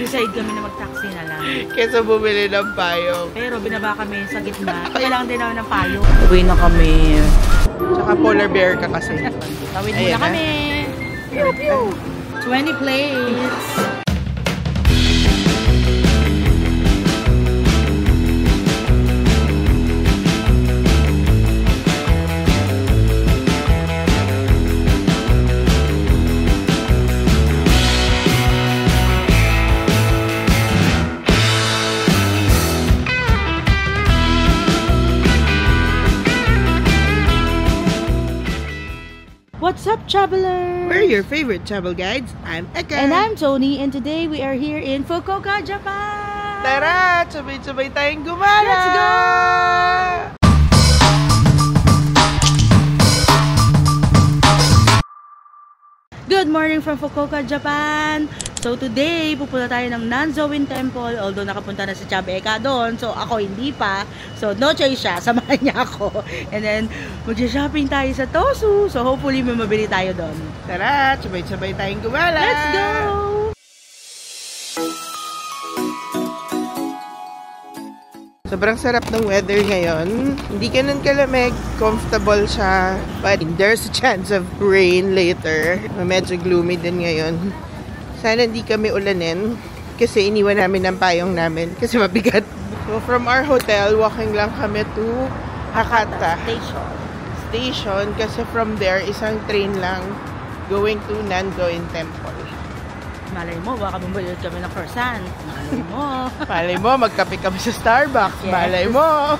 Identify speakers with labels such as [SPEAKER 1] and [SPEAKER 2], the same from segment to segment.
[SPEAKER 1] Nag-decide kami na mag-taxi na lang.
[SPEAKER 2] Kesa bumili ng payong.
[SPEAKER 1] Pero binaba kami sa gitna. Kailangan din namin ng payong. Uwi na kami.
[SPEAKER 2] Tsaka polar bear ka kasi.
[SPEAKER 1] Tawid muna kami. Pew, pew. 20 plates. What's up, travelers?
[SPEAKER 2] We're your favorite travel guides. I'm Eka.
[SPEAKER 1] And I'm Tony, and today we are here in Fukuoka, Japan.
[SPEAKER 2] Tara! Sabay-sabay tayong gumala!
[SPEAKER 1] Let's go! Good morning from Fukuoka, Japan. So today, pupunta tayo ng Nanzoin Temple. Although nakapunta na si Chubby Eka doon, so ako hindi pa. So no choice siya, samahan niya ako. And then, mag-shopping tayo sa Tosu. So hopefully, may mabili tayo doon.
[SPEAKER 2] Tara! Sabay-sabay tayong gumala!
[SPEAKER 1] Let's go!
[SPEAKER 2] Sobrang sarap ng weather ngayon. Hindi ganun kalamig. Comfortable siya. But there's a chance of rain later. Medyo gloomy din ngayon. Sana hindi kami ulanin. Kasi iniwan namin ang payong namin. Kasi mabigat. So from our hotel, walking lang kami to Hakata Station. Kasi from there, isang train lang going to Nanzoin Temple.
[SPEAKER 1] Malay mo, baka bumulot kami ng croissant. Malay mo.
[SPEAKER 2] Malay mo, magkape kami sa Starbucks. Yes. Malay mo.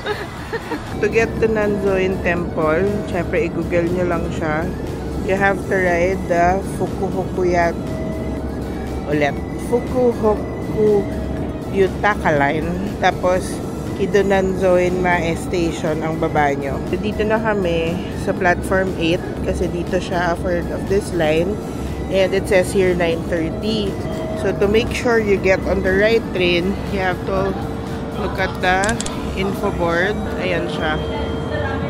[SPEAKER 2] To get to Nanzoin Temple, syempre i-google nyo lang siya. You have to ride the Fukuhokuya ulit. Fukuhoku Yutaka Line. Tapos, Kido Nanzoin Mae Station ang baba nyo. Dito na kami sa platform 8 kasi dito siya for of this line. And it says here 9:30. So to make sure you get on the right train, you have to look at the info board. Ayan siya.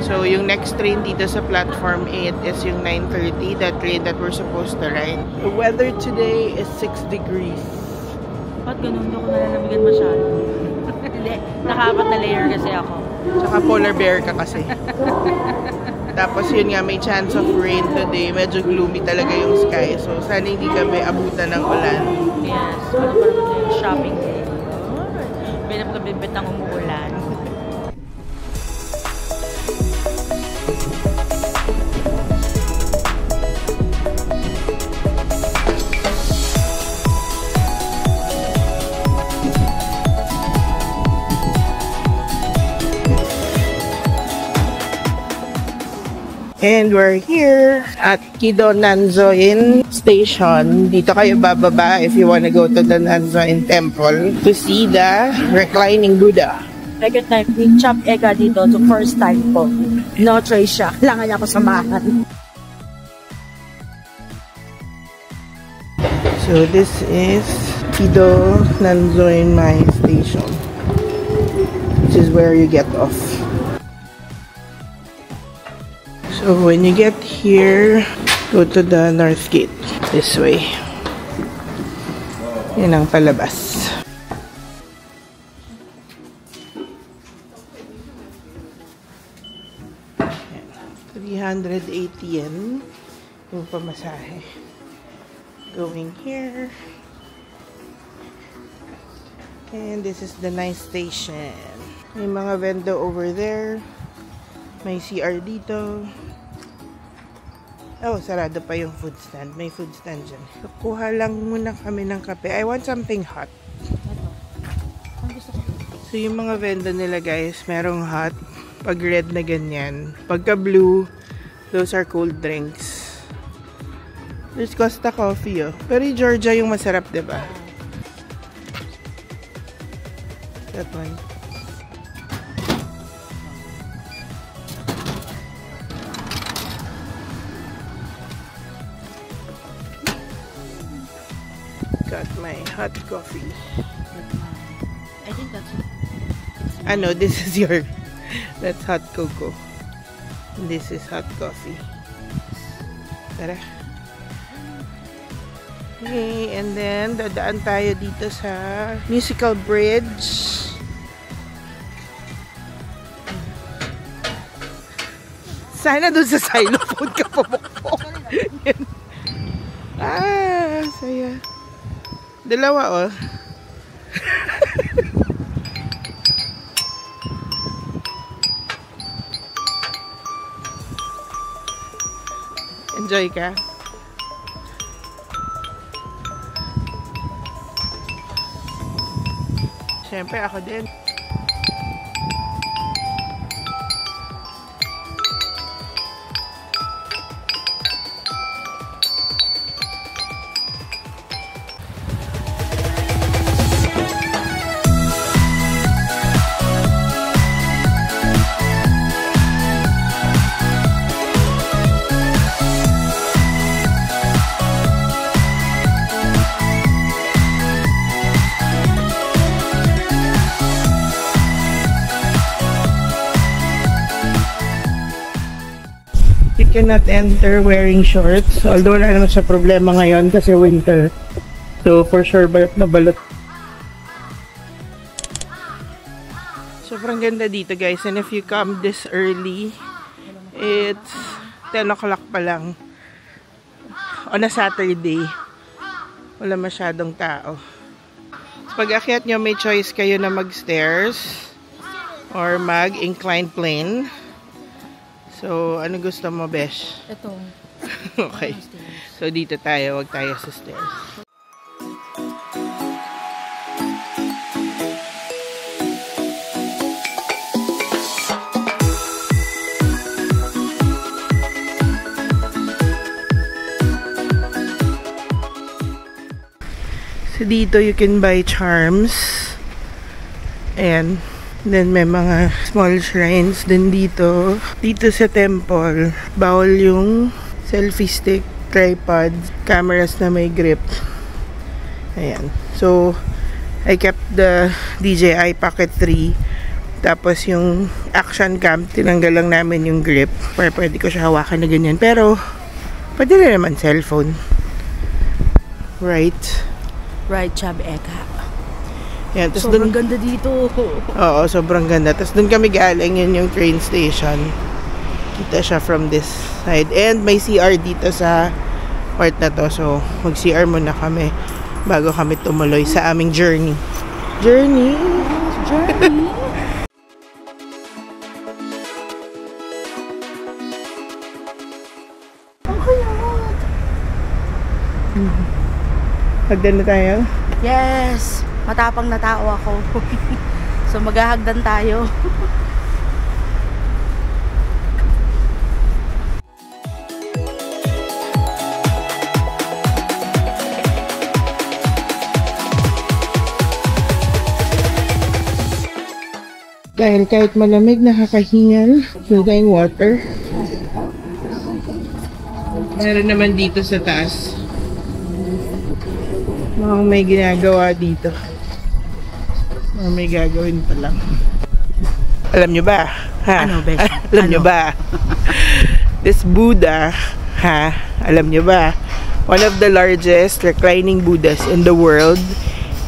[SPEAKER 2] So yung next train dito sa platform 8 is yung 9:30, the train that we're supposed to ride. The weather today is 6 degrees.
[SPEAKER 1] Ba't ganun? Hindi ako nalalamigan masyado. Hindi. Nakapat na layer kasi ako.
[SPEAKER 2] Tsaka polar bear ka kasi. Tapos yun nga, may chance of rain today. Medyo gloomy talaga yung sky. So, sana hindi kami abutan ng ulan.
[SPEAKER 1] Yes. Ano pa naman yung shopping day? Binap ka bibit ng umuulan.
[SPEAKER 2] And we're here at Kido Nanzoin Station. Dito kayo bababa if you want to go to the Nanzoin Temple to see the reclining Buddha.
[SPEAKER 1] Second time, we chop Eka dito. So first time po. No choice siya. Kailangan niya ako samahan.
[SPEAKER 2] So this is Kido Nanzoin Mae Station. This is where you get off. So when you get here, go to the north gate. This way. Yan ang palabas. Yan. 380 yen yung pamasahe. Going here. And this is the nice station. May mga vendor over there. May CR dito. Oh, sarado pa yung food stand. May food stand dyan. So, kuha lang muna kami ng kape. I want something hot. So, yung mga vendor nila guys, merong hot. Pag red na ganyan. Pagka blue, those are cold drinks. There's Costa Coffee, oh. Pero yung Georgia yung masarap, diba? That one. Got my hot coffee.
[SPEAKER 1] I think that's
[SPEAKER 2] Ano, this is your that's hot cocoa. This is hot coffee. Tara. Okay, and then dadaan tayo dito sa musical bridge. Sana doon sa xylophone ka pumukpok. Saya. Dalawa, oh. Enjoy ka? Siyempre, ako din. Cannot enter wearing shorts. Although wala naman siya problema ngayon kasi winter. So for sure balot na balot. Sobrang ganda dito guys. And if you come this early, it's 10 o'clock pa lang. On a Saturday. Wala masyadong tao. So, pag akyat nyo, may choice kayo na mag-stairs or mag-inclined plane. So, ano gusto mo, Besh?
[SPEAKER 1] Ito.
[SPEAKER 2] Okay. So, dito tayo. Huwag tayo sa stairs. So, dito you can buy charms. And then may mga small shrines din dito. Dito sa temple, bawal yung selfie stick, tripod, cameras na may grip. Ayan. So, I kept the DJI Pocket 3. Tapos yung action cam, tinanggal lang namin yung grip. Para pwede ko siya hawakan na ganyan. Pero, pwede na naman cellphone. Right?
[SPEAKER 1] Right, Chab Eka.
[SPEAKER 2] Yan,
[SPEAKER 1] sobrang ganda dito.
[SPEAKER 2] Oo, sobrang ganda. Tapos dun kami galing, yun yung train station. Kita siya from this side. And may CR dito sa part na to. So, mag-CR muna kami bago kami tumuloy sa aming journey. Journey! Hagdan na tayo?
[SPEAKER 1] Yes! Matapang na tao ako. So maghahagdan tayo.
[SPEAKER 2] Dahil kahit malamig, nakakahingal. Feel tayong water. Meron naman dito sa taas. Mukhang may ginagawa dito. Or may gagawin pa lang. Alam nyo ba? Ha?
[SPEAKER 1] Ano, Besh?
[SPEAKER 2] Alam nyo ba? This Buddha, ha? Alam nyo ba? One of the largest reclining Buddhas in the world.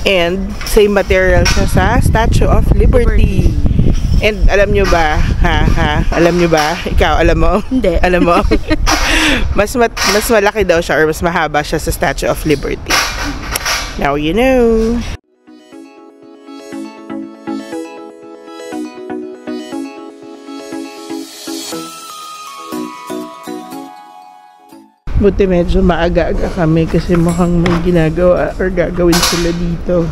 [SPEAKER 2] And same material siya sa Statue of Liberty. And alam nyo ba? Ha? Alam nyo ba? Ikaw, alam mo?
[SPEAKER 1] Hindi.
[SPEAKER 2] Alam mo? mas malaki daw siya or mas mahaba siya sa Statue of Liberty. Now you know. Buti medyo maaga-aga kami kasi mukhang may ginagawa or gagawin sila dito.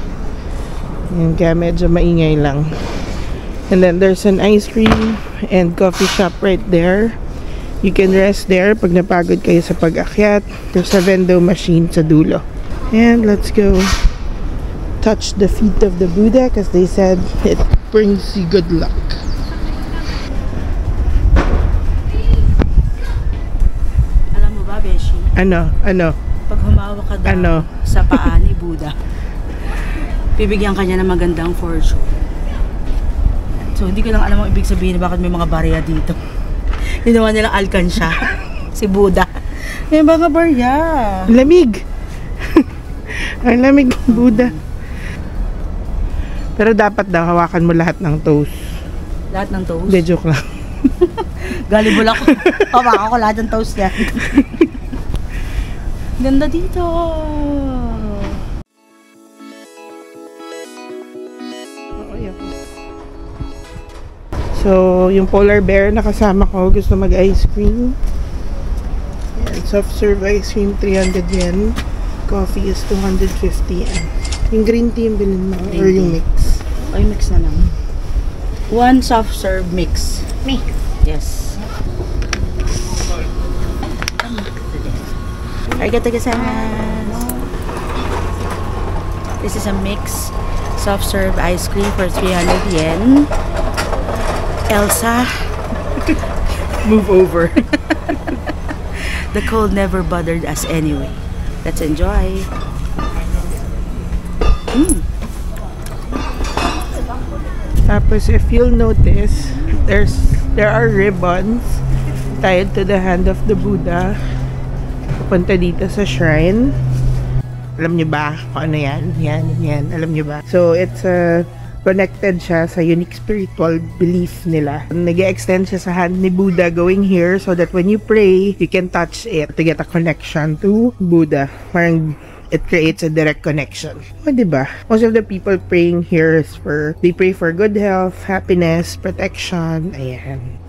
[SPEAKER 2] Yan, kaya medyo maingay lang. And then there's an ice cream and coffee shop right there. You can rest there pag napagod kayo sa pag-akyat. There's a vending machine sa dulo. And let's go touch the feet of the Buddha because they said it brings you good luck.
[SPEAKER 1] Alam mo ba, Beshi?
[SPEAKER 2] Ano?
[SPEAKER 1] Pag humawak ka daw sa paa ni Buddha, bibigyan ka niya ng magandang fortune. So, hindi ko lang alam ang ibig sabihin na bakit may mga barya dito. Ginawa nilang alkansya. Si Buddha. May mga barya.
[SPEAKER 2] Lamig! Ang lamig ng Buddha. Pero dapat daw hawakan mo lahat ng toes.
[SPEAKER 1] Lahat ng toes?
[SPEAKER 2] Hindi, joke lang.
[SPEAKER 1] Galibol ako. Hawakan ko lahat ng toes niya. Ganda dito.
[SPEAKER 2] So, yung polar bear na kasama ko, gusto mag-ice cream. Yan, soft serve ice cream, 300 yen. Coffee is 250 yen. Yung green tea yung bilhin mo, or yung mix?
[SPEAKER 1] Ay, mix na lang. One soft serve mix.
[SPEAKER 2] Me?
[SPEAKER 1] Yes. Arigatou gozaimasu. This is a mix soft serve ice cream for 300 yen. Elsa,
[SPEAKER 2] Move over.
[SPEAKER 1] the cold never bothered us anyway. Let's enjoy.
[SPEAKER 2] Tapos, if you'll notice, there are ribbons tied to the hand of the Buddha. Papunta dito sa shrine. Alam niyo ba kung ano yan? Yan. Alam niyo ba? So, it's connected siya sa unique spiritual belief nila. Nag-extend siya sa hand ni Buddha going here so that when you pray, you can touch it to get a connection to Buddha. Parang it creates a direct connection. O, diba? Most of the people praying here is they pray for good health, happiness, protection. Ayan.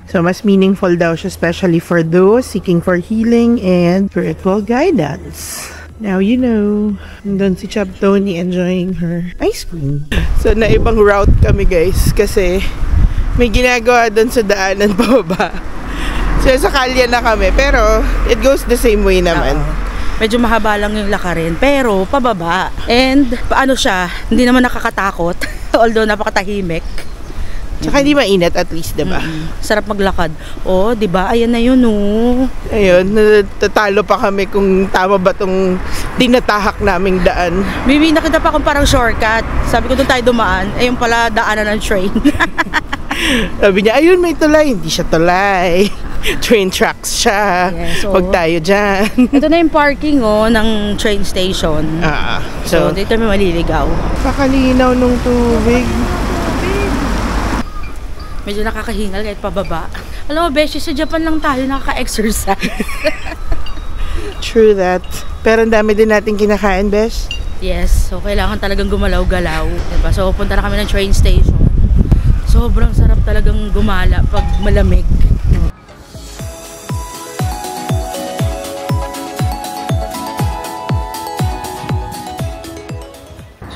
[SPEAKER 2] So, mas meaningful daw siya, especially for those seeking for healing and spiritual guidance. Now, you know, nandun si Chab Tony enjoying her ice cream. So, naibang route kami, guys, kasi may ginagawa dun sa daanan pababa. So, sa kalye na kami, pero it goes the same way naman.
[SPEAKER 1] Medyo mahaba lang yung lakarin, pero pababa. And, paano siya, hindi naman nakakatakot, although napakatahimik.
[SPEAKER 2] Tsaka hindi mainit at least, diba?
[SPEAKER 1] Sarap maglakad. Oh, diba? Ayan na yun, oh.
[SPEAKER 2] Ayun, natatalo pa kami kung tama ba tong tinatahak naming daan.
[SPEAKER 1] Bibi, nakita pa akong parang shortcut. Sabi ko doon tayo dumaan. Eh, yung pala daanan ng train.
[SPEAKER 2] Sabi niya, ayun, may tulay. Hindi siya tulay. Train tracks siya. Yes, so, huwag tayo dyan.
[SPEAKER 1] Ito na yung parking, oh, ng train station. So, dito kami maliligaw.
[SPEAKER 2] Pakalinaw nung tubig.
[SPEAKER 1] Medyo nakakahingal kahit pababa. Alam mo, beshi, sa Japan lang tayo nakaka-exercise.
[SPEAKER 2] True that. Pero ang dami din natin kinakain, besh.
[SPEAKER 1] Yes. So, kailangan talagang gumalaw-galaw. Diba? So, punta na kami ng train station. Sobrang sarap talagang gumala pag malamig.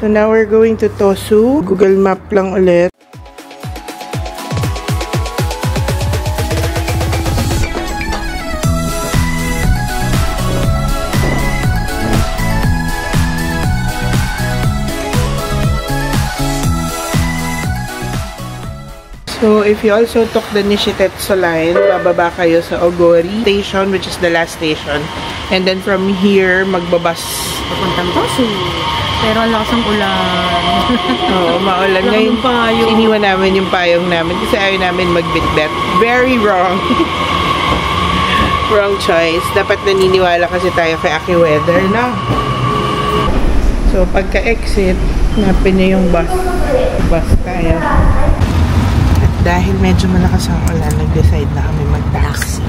[SPEAKER 2] So, now we're going to Tosu. Google Map lang ulit. So, if you also took the Nishitetsu line, bababa kayo sa Ogori Station, which is the last station. And then from here, magbabas
[SPEAKER 1] papuntang Tosu. Pero ang lakas ng ulan.
[SPEAKER 2] Oo, maulan. Ngayon, iniwan namin yung payong namin kasi ayaw namin magbitbet. Very wrong. Wrong choice. Dapat naniniwala kasi tayo kay AccuWeather, no? So, pagka-exit, hanapin niyo yung bus. Bus tayo. Dahil medyo malakas ang ulan, nag-decide na kami mag-taxi.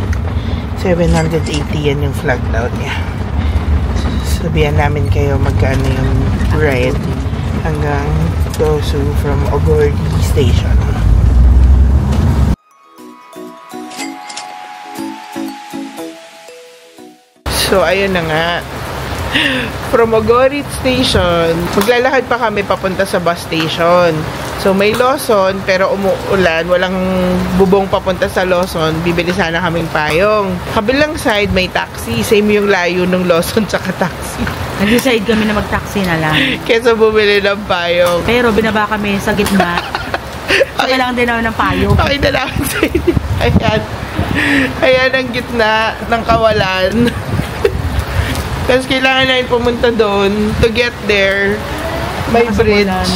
[SPEAKER 2] 780 yan yung flag down niya. Sabihan namin kayo magkano yung ride hanggang Tosu from Ogori Station. So, ayun na nga. From Ogori Station, maglalakad pa kami papunta sa bus station. So, may Lawson, pero umuulan, walang bubong papunta sa Lawson, bibili sana kaming payong. Kabilang side, may taxi. Same yung layo ng Lawson tsaka taxi.
[SPEAKER 1] Nag-decide kami na mag-taxi na lang.
[SPEAKER 2] Kesa bumili ng payong.
[SPEAKER 1] Pero binaba kami sa gitna. So, kailangan din namin ng payong.
[SPEAKER 2] Okay na lang sa inyo. Ayan. Ayan ang gitna ng kawalan. Kasi kailangan namin pumunta doon to get there. May bridge.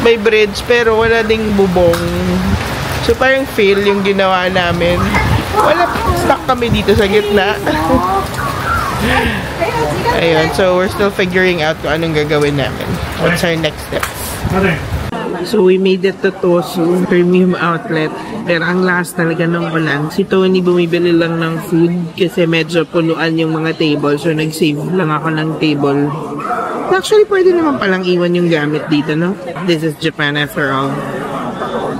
[SPEAKER 2] May bridge pero wala ding bubong. So parang fail yung ginawa namin. Wala, stuck kami dito sa gitna. Ayun, so we're still figuring out kung anong gagawin namin. What's our next steps? So we made it to Tosu Premium Outlet. Pero ang last talaga ng ulan. Si Tony bumibili lang ng food kasi medyo punuan yung mga table. So nag-save lang ako ng table. Actually, pwede naman palang iwan yung gamit dito, no? This is Japan after all.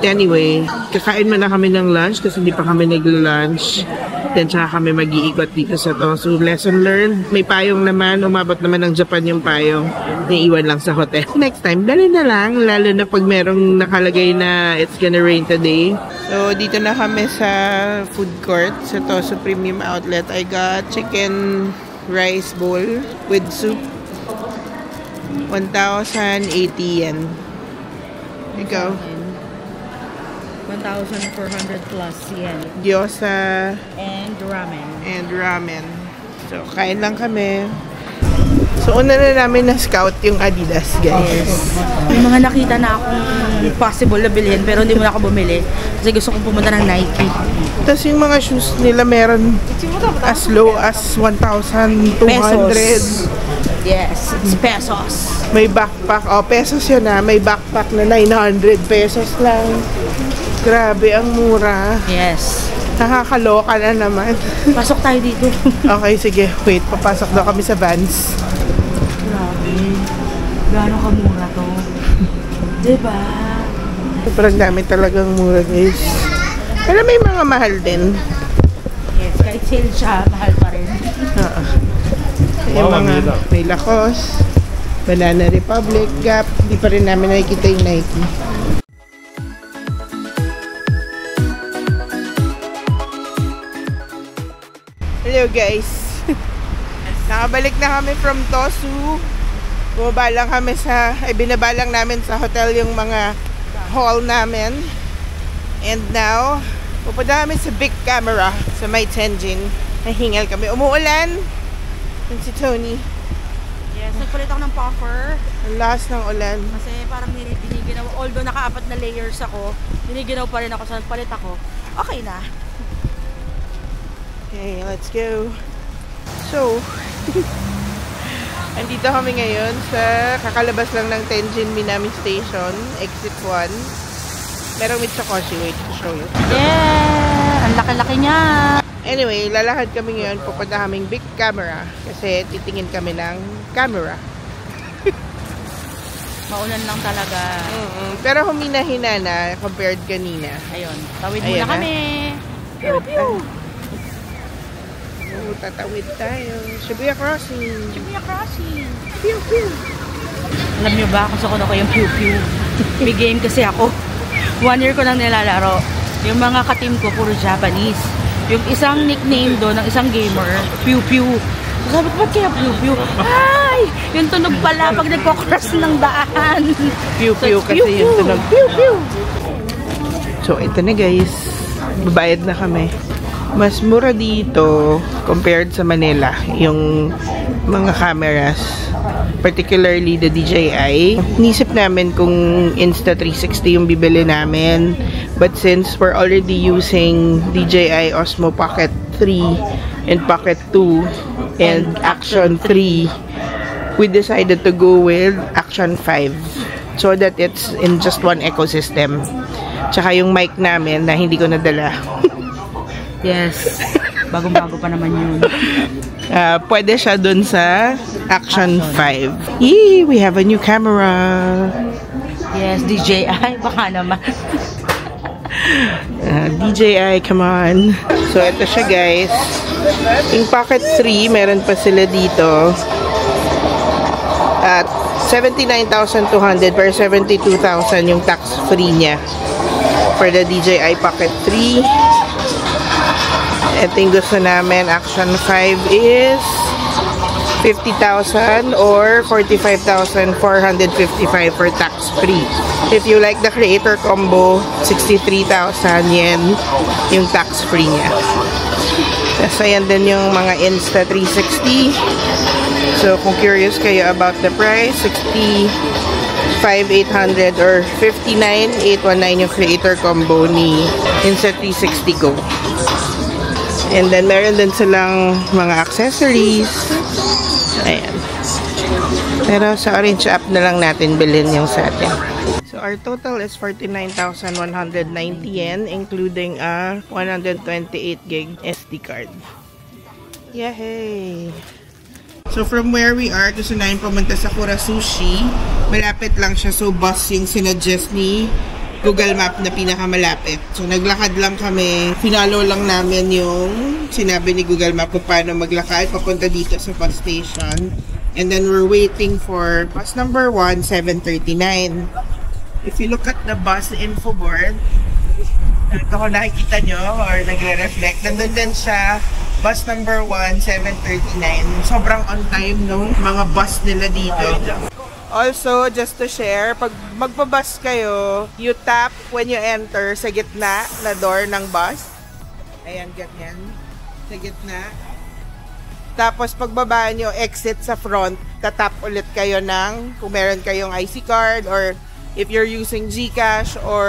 [SPEAKER 2] Anyway, kakain muna kami ng lunch kasi hindi pa kami nagla-lunch. Then, tsaka kami mag-iikot dito sa Tosu. Lesson learned. May payong naman. Umabot naman ng Japan yung payong. Naiiwan lang sa hotel. Next time, dali na lang. Lalo na pag merong nakalagay na it's gonna rain today. So, dito na kami sa food court sa Tosu Premium Outlet. I got chicken rice bowl with soup. 1,080 yen. Ikaw?
[SPEAKER 1] 1,400 plus yen.
[SPEAKER 2] Gyoza.
[SPEAKER 1] And ramen. So, kain lang kami. So, una na namin na-scout yung Adidas, guys. May mga nakita na akong possible na bilhin pero hindi mo na ako bumili. Kasi gusto kong pumunta ng Nike.
[SPEAKER 2] Tapos yung mga shoes nila meron as low as 1,200.
[SPEAKER 1] Pesos. Yes, it's pesos.
[SPEAKER 2] May backpack. Oh, pesos yun ah. May backpack na 900 pesos lang. Grabe, ang mura.
[SPEAKER 1] Yes.
[SPEAKER 2] Nakakaloka na naman.
[SPEAKER 1] Pasok tayo dito.
[SPEAKER 2] Okay, sige. Wait, papasok daw kami sa Vans.
[SPEAKER 1] Grabe. Gano'ng kamura to? Diba?
[SPEAKER 2] Sobrang dami talagang mura, guys. Pero may mga mahal din.
[SPEAKER 1] Yes, kahit sale siya, mahal pa rin.
[SPEAKER 2] Yung mga may Lacoste, Banana Republic, Gap. Hindi pa rin namin nakikita yung Nike. Hello guys! Nakabalik na kami from Tosu. Bumaba lang kami binaba lang namin sa hotel yung mga haul namin. And now, pupunta kami sa big camera sa may Tenjin. Nahingal kami. Umuulan! Yan si Tony.
[SPEAKER 1] Yes, nagpalit ako ng puffer.
[SPEAKER 2] Ang lakas ng ulan.
[SPEAKER 1] Kasi parang diniginaw. Although naka-4 na layers ako, diniginaw pa rin ako sa nagpalit ako. Okay na.
[SPEAKER 2] Okay, let's go. So, andito kami ngayon sa kakalabas lang ng Tenjin Minami Station, exit 1. Merong Mitsukoshi. Wait to show you.
[SPEAKER 1] Yeah! Ang laki-laki niya!
[SPEAKER 2] Anyway, lalakad kami ngayon. Pupunta kaming big camera kasi titingin kami ng camera.
[SPEAKER 1] Maulan lang talaga.
[SPEAKER 2] Pero humina-hina na compared kanina.
[SPEAKER 1] Ayun, tawid muna kami.
[SPEAKER 2] Pew, pew! Tatawid tayo. Shibuya Crossing.
[SPEAKER 1] Shibuya Crossing.
[SPEAKER 2] Pew, pew!
[SPEAKER 1] Alam nyo ba kung saan ako yung pew pew? May game kasi ako. 1 year ko lang nilalaro. Yung mga ka-team ko, puro Japanese. Yung isang nickname doon, ng isang gamer, pew pew. So sabi ko, ba't kaya pew pew? Ay! Yung tunog pala pag nagpo-cross ng daan.
[SPEAKER 2] Pew pew kasi pew, yung tunog. Pew pew! So ito na guys. Babayad na kami. Mas mura dito compared sa Manila yung mga cameras, particularly the DJI. Nisip namin kung Insta360 yung bibili namin, but since we're already using DJI Osmo Pocket 3 and Pocket 2 and Action 3, we decided to go with Action 5 so that it's in just one ecosystem. Tsaka yung mic namin na hindi ko nadala.
[SPEAKER 1] Yes. Bagong-bago pa naman yun.
[SPEAKER 2] Pwede siya dun sa Action 5. Yee! We have a new camera.
[SPEAKER 1] Yes, DJI. Baka naman.
[SPEAKER 2] DJI, come on. So, ito siya guys. Yung Pocket 3, meron pa sila dito. At 79,200 per 72,000 yung tax-free niya. For the DJI Pocket 3. Ito yung gusto namin. Action 5 is 50,000 or 45,455 for tax-free. If you like the creator combo, 63,000 yen yung tax-free niya. Tapos ayan din yung mga Insta360. So kung curious kayo about the price, 65,800 or 59,819 yung creator combo ni Insta360 Go. And then, meron din silang mga accessories. Ayan. Pero sa Orange app na lang natin bilhin yung sa atin. So our total is 49,190 yen, including a 128 gig SD card. Yay! So from where we are, gusto namin pumunta sa Kura Sushi. Malapit lang siya, so bus yung sinuggest ni Google Map na pinakamalapit. So naglakad lang kami, finalo lang namin yung sinabi ni Google Map kung paano maglakad papunta dito sa bus station. And then we're waiting for bus number 1, 7:39. If you look at the bus info board, ito kung nakikita nyo or nagre-reflect, nandun din siya, bus number 1, 7:39. Sobrang on time nung mga bus nila dito. Also, just to share, pag magpabus kayo, you tap when you enter sa gitna na door ng bus. Ayan, ganyan. Sa gitna. Tapos, pagbaba nyo, exit sa front, tatap ulit kayo ng, kung meron kayong IC card or if you're using GCash or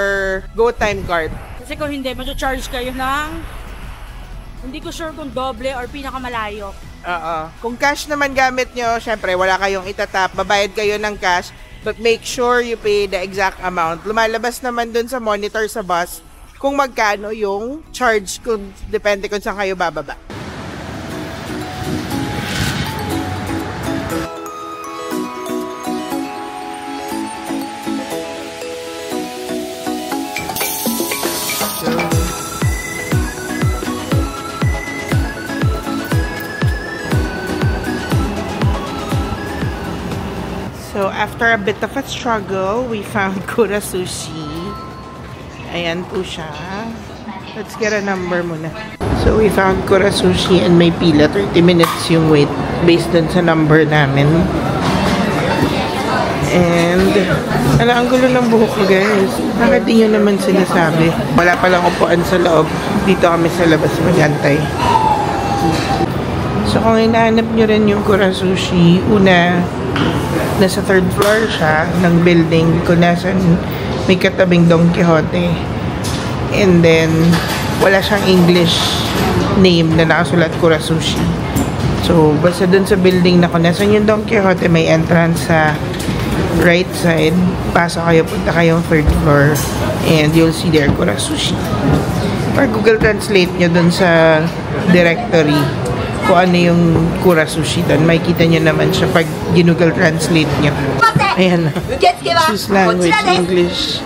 [SPEAKER 2] GoTime card.
[SPEAKER 1] Kasi kung hindi, mag-charge kayo ng, hindi ko sure kung doble or pinakamalayo.
[SPEAKER 2] Oo. Kung cash naman gamit nyo, syempre wala kayong itatap, babayad kayo ng cash, but make sure you pay the exact amount. Lumalabas naman dun sa monitor sa bus kung magkano yung charge, kung depende kung saan kayo bababa. So, after a bit of a struggle, we found Kura Sushi. Ayan po siya. Let's get a number muna. So, we found Kura Sushi and may pila. 30 minutes yung wait based dun sa number namin. And, ang gulo ng buhok ko, guys. Bakit di nyo naman sinasabi? Wala palang upuan sa loob. Dito kami sa labas mag-antay. So, kung hinahanap nyo rin yung Kura Sushi, una, nasa 3rd floor siya ng building kung nasan may katabing Don Quixote. And then, wala siyang English name na nakasulat Kura Sushi. So, basta dun sa building na kung nasan yung Don Quixote, may entrance sa right side. Pasok kayo, punta kayong 3rd floor and you'll see there Kura Sushi. Or Google Translate nyo dun sa directory kung ano yung Kura Sushi doon. Makikita nyo naman siya pag Google Translate nyo. Ayan. Choose language, English.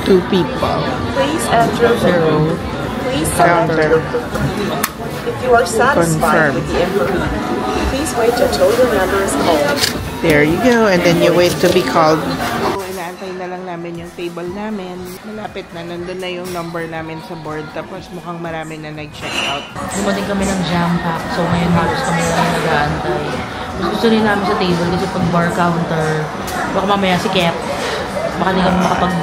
[SPEAKER 2] 2 people.
[SPEAKER 3] Please enter the room. Please
[SPEAKER 2] Counter.
[SPEAKER 3] If you are satisfied with the information, please wait until your number is called.
[SPEAKER 2] There you go. And then you wait to be called. Inaantay na lang namin yung table namin. Malapit na. Nandun na yung number namin sa board. Tapos mukhang marami na nag-check out.
[SPEAKER 1] Dumating kami ng jam pack. So ngayon halos kami lang nag-aantay. Mas gusto rin namin sa table kasi pag bar counter, baka mamaya si Kep. Baka hindi kami makapag,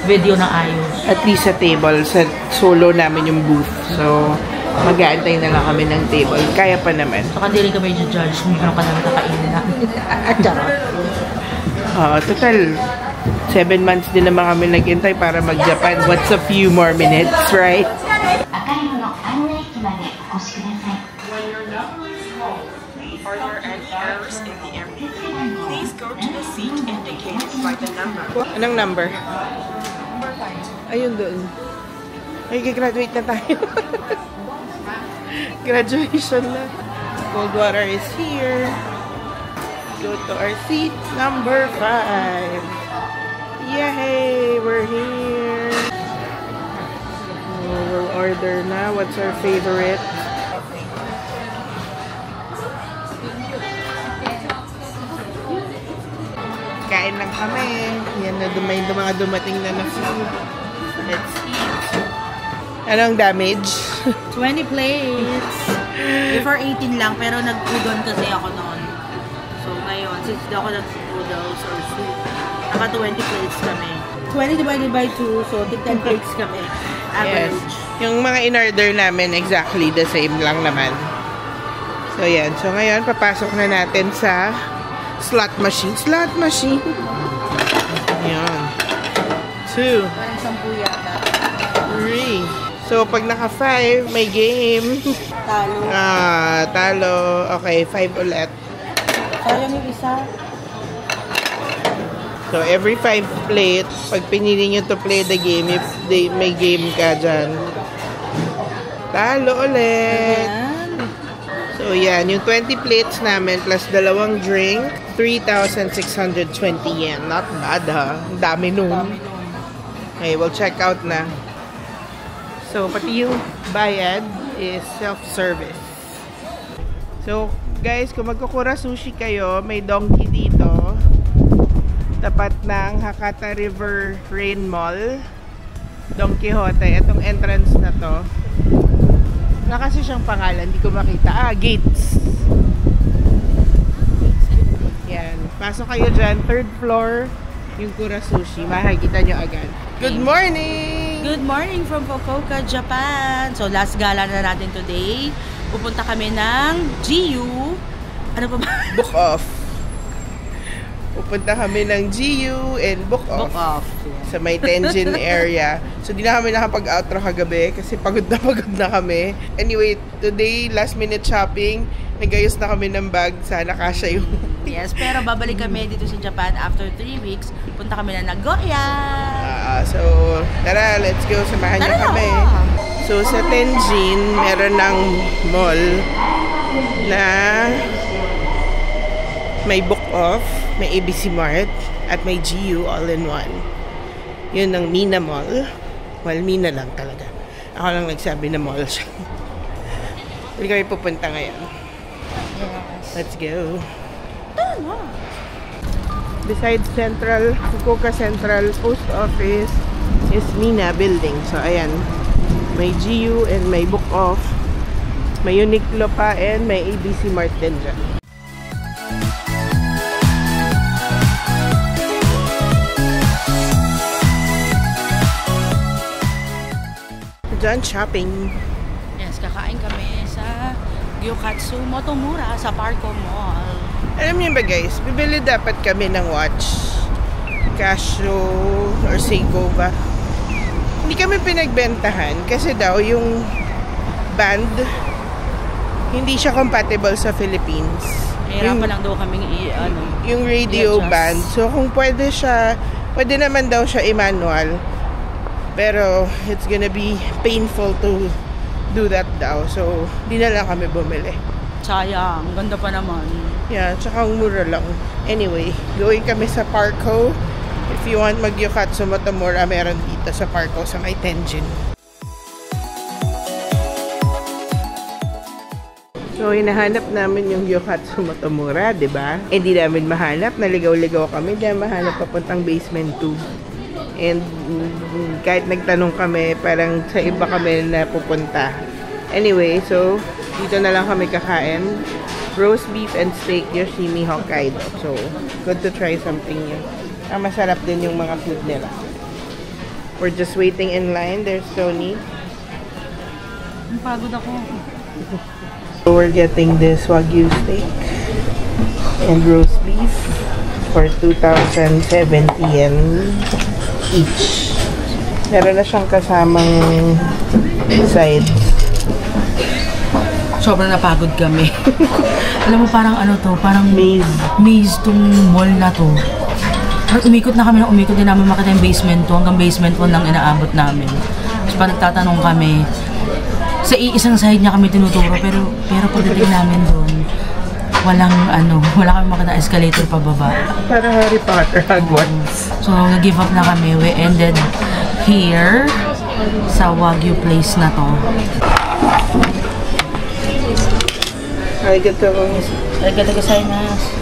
[SPEAKER 1] video na ayos. At least sa table, sa solo namin yung booth. So, mag-aantay na lang kami ng table. Kaya pa naman. Saka hindi rin kami judge kung ano ka naman kakainin namin. Charot. Total, 7 months din naman kami naghintay para mag-Japan. What's a few more minutes, right?
[SPEAKER 3] When your number is called, are there any errors in the area? Please go to the seat indicated by the number.
[SPEAKER 2] Anong number? Ayun doon. Ay, graduate na tayo. Graduation na. Cold water is here. Go to our seat number 5. Yay! We're here. So, we'll order na. What's our favorite? Kain lang kami. Yan na mga dumating na food. Let's eat. Anong damage?
[SPEAKER 1] 20 plates. Before 18 lang, pero nag-udon kasi ako noon. So ngayon, since di ako nag-noodles or soup, naka 20 plates kami. 20 divided by 2, so 10 plates kami. Average.
[SPEAKER 2] Yes. Yung mga in-order namin, exactly the same lang naman. So yan. So ngayon, papasok na natin sa slot machine. Slot machine. Ayan. 2.
[SPEAKER 1] Parang 10 yata.
[SPEAKER 2] 3. So, pag naka 5, may game.
[SPEAKER 1] Talo.
[SPEAKER 2] Talo. Okay, 5 ulit.
[SPEAKER 1] Sayang yung isa.
[SPEAKER 2] So, every 5 plates, pag pinili nyo to play the game, if may game ka dyan. Talo ulit.
[SPEAKER 1] Ayan.
[SPEAKER 2] So, yan. Yung 20 plates namin plus 2 drink, 3,620 yen. Not bad, ha? Ang dami nun. Okay, we'll check out na. So, pati yung bayad is self-service. So, guys, kung magkukura sushi kayo, may donkey dito. Tapat ng Hakata River Rain Mall. Don Quixote. Itong entrance na to. Wala kasi siyang pangalan. Hindi ko makita. Gates. Yan. Pasok kayo dyan. 3rd floor. Yung Kura Sushi. Makikita nyo agad. Good morning!
[SPEAKER 1] Good morning from Fukuoka, Japan. So, last gala na natin today. Pupunta kami ng GU. Ano pa ba?
[SPEAKER 2] Book off. Pupunta kami ng GU and book off.
[SPEAKER 1] Book off.
[SPEAKER 2] Sa may Tenjin area. So, di na kami nakapag-outro kagabi kasi pagod na kami. Anyway, today, last minute shopping. Nagayos na kami ng bag. Sana kasya yung...
[SPEAKER 1] Yes, pero babalik kami dito sa Japan after 3 weeks. Punta kami na Nagoya.
[SPEAKER 2] So, tara, let's go. Samahan niyo kami. So, sa Tenjin, meron ng mall na may book off, may ABC Mart, at may GU all-in-one. Yun ang Mina Mall. Well, Mina lang talaga. Ako lang nagsabi na mall siya. Hindi kami pupunta ngayon. Let's go. Besides Fukuoka Central Post Office is Mina Building. So, ayan. May GU and may book off. May Uniqlo pa and may ABC Mart din dyan. Dyan, shopping.
[SPEAKER 1] Yes, kakain kami sa Gyokatsu Motomura sa Parco Mall.
[SPEAKER 2] Alam niyo ba guys, bibili dapat kami ng watch. Casio or Seiko ba? Hindi kami pinagbentahan kasi daw yung band hindi siya compatible sa Philippines.
[SPEAKER 1] Hirapan lang daw kaming
[SPEAKER 2] yung radio
[SPEAKER 1] i-adjust.
[SPEAKER 2] band. So kung pwede siya, pwede naman daw siya i-manual. Pero it's gonna be painful to do that daw. So di na lang kami bumili.
[SPEAKER 1] Sayang, ganda pa naman.
[SPEAKER 2] Yeah, tsaka ang mura lang. Anyway, going kami sa Parco. If you want mag-Gyokatsu Motomura, meron dito sa Parco sa may Tenjin. So, hinahanap namin yung Gyokatsu Motomura, di ba? Hindi namin mahanap. Naligaw-ligaw kami. Diyan mahanap papuntang basement 2. And kahit nagtanong kami, parang sa iba kami na pupunta. Anyway, so, dito na lang kami kakain. Roast beef and steak Yoshimi Hokkaido. So, good to try something new. Masarap din yung mga food nila. We're just waiting in line. There's Tony.
[SPEAKER 1] Pagod ako.
[SPEAKER 2] So, we're getting this Wagyu steak and roast beef for 2,070 yen each. Meron na siyang kasamang sides.
[SPEAKER 1] Sobrang napagod kami. Alam mo, parang ano to, parang maze tong mall na to. Umikot na kami, umikot din namin makita yung basement 2, hanggang basement 1 lang inaabot namin. Tapos parang nagtatanong kami, sa iisang side niya kami tinuturo, pero pagdating namin doon, wala kami makita escalator pababa.
[SPEAKER 2] Para Harry Potter, Hogwarts.
[SPEAKER 1] So, nag-give up na kami. We ended here sa Wagyu place na to.
[SPEAKER 2] Arigatou.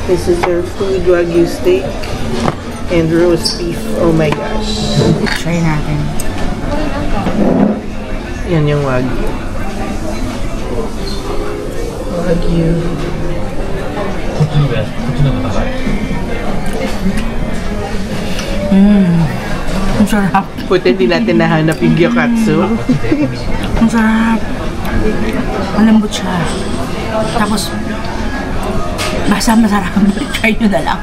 [SPEAKER 2] This is your food, Wagyu steak and roast beef. Oh my gosh.
[SPEAKER 1] Try natin.
[SPEAKER 2] Yan yung Wagyu. Wagyu.
[SPEAKER 1] Ang sarap.
[SPEAKER 2] Puti, hindi natin nahanap yung Gyokatsu.
[SPEAKER 1] Ang sarap. Malambot siya. Tapos, masarap. Try nyo na lang.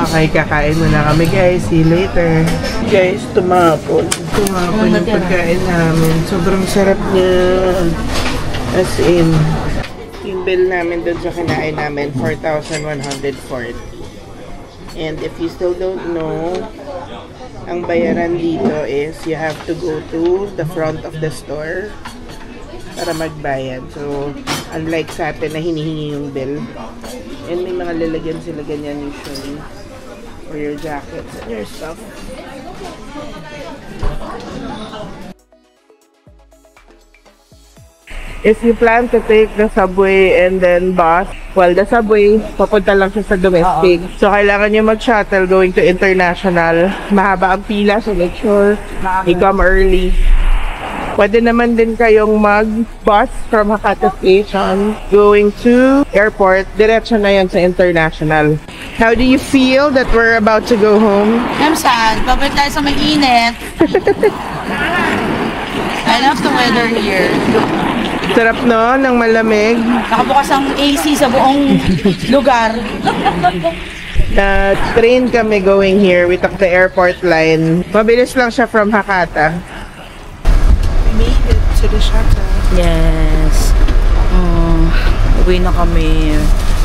[SPEAKER 2] Okay, kakain muna kami guys. See you later. Guys, tumapon yung pagkain namin. Sobrang sarap niya. As in, yung bill namin dun sa kinain namin, 4,140. And if you still don't know, ang bayaran dito is you have to go to the front of the store para magbayad. So, unlike sa atin na hinihingi yung bill. And may mga lalagyan sila ganyan usually for your jackets and your stuff. If you plan to take the subway and then bus, well, the subway, papunta lang siya sa domestic. So, kailangan nyo mag-shuttle going to international. Mahaba ang pila, so make sure you come early. Pwede naman din kayong mag-bus from Hakata Station going to airport. Diretso na yan sa international. How do you feel that we're about to go home?
[SPEAKER 1] I'm sad. Babalik tayo sa mainit. I love the weather here.
[SPEAKER 2] Sarap no, ng malamig.
[SPEAKER 1] Nakabukas ang AC sa buong lugar.
[SPEAKER 2] Train kami going here. We took the airport line. Mabilis lang siya from Hakata. We made it to the shuttle.
[SPEAKER 1] Yes. Uwi na kami.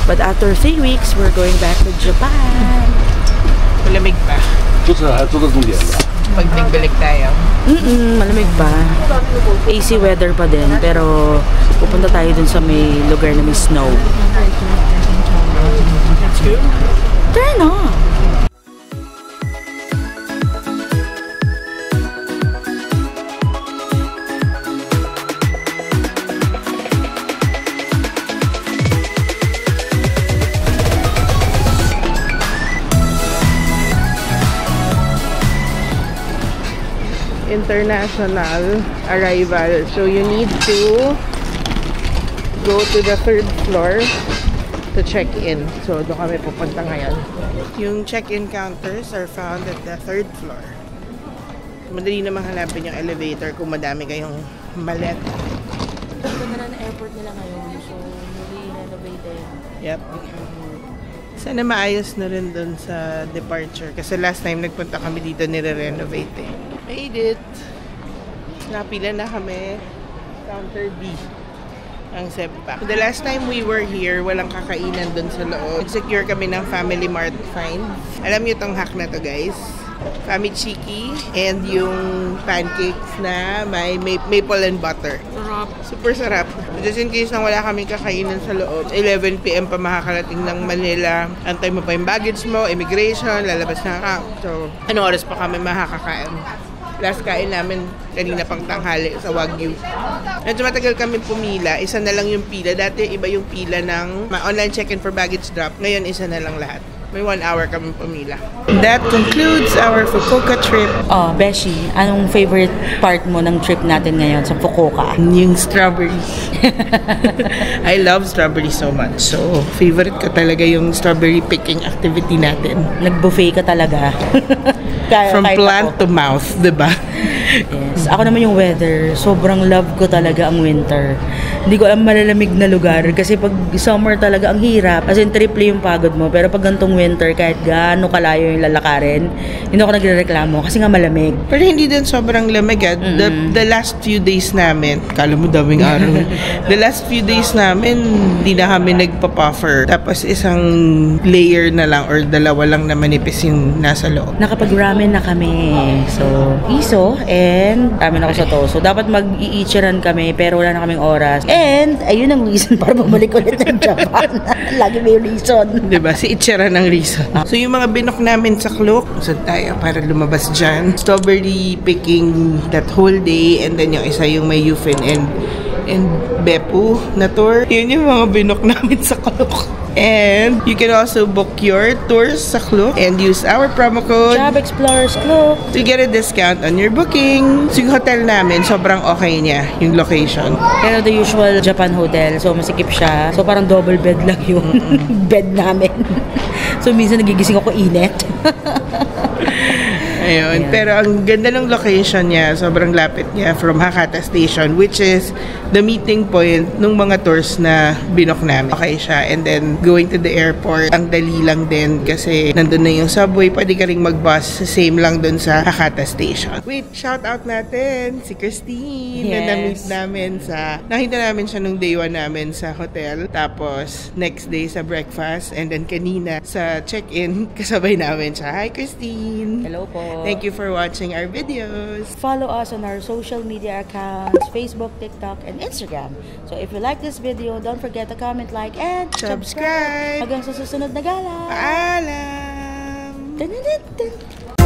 [SPEAKER 1] But after 3 weeks, we're going back to Japan.
[SPEAKER 2] Malamig pa.
[SPEAKER 4] 不是还做个重点的。
[SPEAKER 2] Pag nagbalik tayo.
[SPEAKER 1] Malamig pa. AC weather pa din. Pero pupunta tayo dun sa may lugar na may snow.
[SPEAKER 2] Let's go.
[SPEAKER 1] Turn on!
[SPEAKER 2] International arrival. So you need to go to the 3rd floor to check in. So doon kami pupunta ngayon. Yung check-in counters are found at the 3rd floor. Madali namang hanapin yung elevator kung madami kayong malet.
[SPEAKER 1] Ganda na airport nila ngayon. So, newly renovated.
[SPEAKER 2] Yep. Sana maayos na rin dun sa departure. Kasi last time nagpunta kami dito nire-renovate eh. Made it! Napila na kami. Counter B. Ang Sepak. The last time we were here, walang kakainan dun sa loob. Secure kami ng Family Mart find. Alam niyo tong hack na to guys. Famichiki and yung pancakes na may maple and butter.
[SPEAKER 1] Sarap.
[SPEAKER 2] Super sarap. Just in case na wala kaming kakainan sa loob, 11 PM pa makakarating ng Manila. Antay mo pa yung baggage mo, immigration, lalabas na ka. So, anong oras pa kami makakakain? Last kain namin kanina pang tanghali sa Wagyu. Medyo matagal kami pumila. Isa na lang yung pila. Dati iba yung pila ng online check-in for baggage drop. Ngayon isa na lang lahat. May 1 hour kami pumila. That concludes our Fukuoka trip.
[SPEAKER 1] Oh, Beshi, anong favorite part mo ng trip natin ngayon sa Fukuoka?
[SPEAKER 2] Yung strawberries. I love strawberries so much. So, favorite ko talaga yung strawberry picking activity natin.
[SPEAKER 1] Nag-buffet ka talaga.
[SPEAKER 2] From plant to mouth, diba?
[SPEAKER 1] Yes. Ako naman yung weather. Sobrang love ko talaga ang winter. Hindi ko alam malalamig na lugar. Kasi pag summer talaga ang hirap. As in, triple yung pagod mo. Pero pag gantong winter, kahit gaano kalayo yung lalakarin, hindi ako nagrereklamo kasi nga malamig.
[SPEAKER 2] Pero hindi din sobrang lamig. The last few days namin, kala mo daming araw. The last few days namin, hindi na kami nagpa-puffer. Tapos isang layer na lang or dalawa lang na manipis yung nasa loob.
[SPEAKER 1] Nakapag-ramen na kami. So, iso and ramen ako sa toso. Dapat mag-i-ichiran kami pero wala na kaming oras. And, ayun ang reason para bumalik ulit ng Japan. Lagi may reason.
[SPEAKER 2] Diba? Si Ichira ng reason. So, yung mga binok namin sa Klook, saan tayo para lumabas dyan? Strawberry picking that whole day and then yung isa yung may Yufin and Beppu na tour. Yun yung mga binok namin sa Klook. And you can also book your tours sa Klook and use our promo code
[SPEAKER 1] Job Explorers Klook
[SPEAKER 2] to get a discount on your booking. So yung hotel namin, sobrang okay niya, yung location.
[SPEAKER 1] Pero the usual Japan hotel, so masikip siya. So parang double bed lang yung bed namin. So minsan nagigising ako init.
[SPEAKER 2] Ayun.
[SPEAKER 1] Ayan.
[SPEAKER 2] Pero ang ganda ng location niya, sobrang lapit niya from Hakata Station, which is the meeting point ng mga tours na binook namin. Okay siya. And then, going to the airport, ang dali lang din kasi nandun na yung subway. Pwede ka ring mag-bus. Same lang dun sa Hakata Station. Wait, shout out natin si Christine na na-meet namin nakita namin siya nung day 1 namin sa hotel. Tapos, next day sa breakfast. And then, kanina sa check-in, kasabay namin siya. Hi, Christine!
[SPEAKER 1] Hello po.
[SPEAKER 2] Thank you for watching our videos.
[SPEAKER 1] Follow us on our social media accounts, Facebook, TikTok, and Instagram. So if you like this video, don't forget to comment, like, and subscribe.
[SPEAKER 2] Subscribe!
[SPEAKER 1] Hanggang sa susunod na gala.
[SPEAKER 2] Paalam!
[SPEAKER 1] Dun, dun, dun, dun.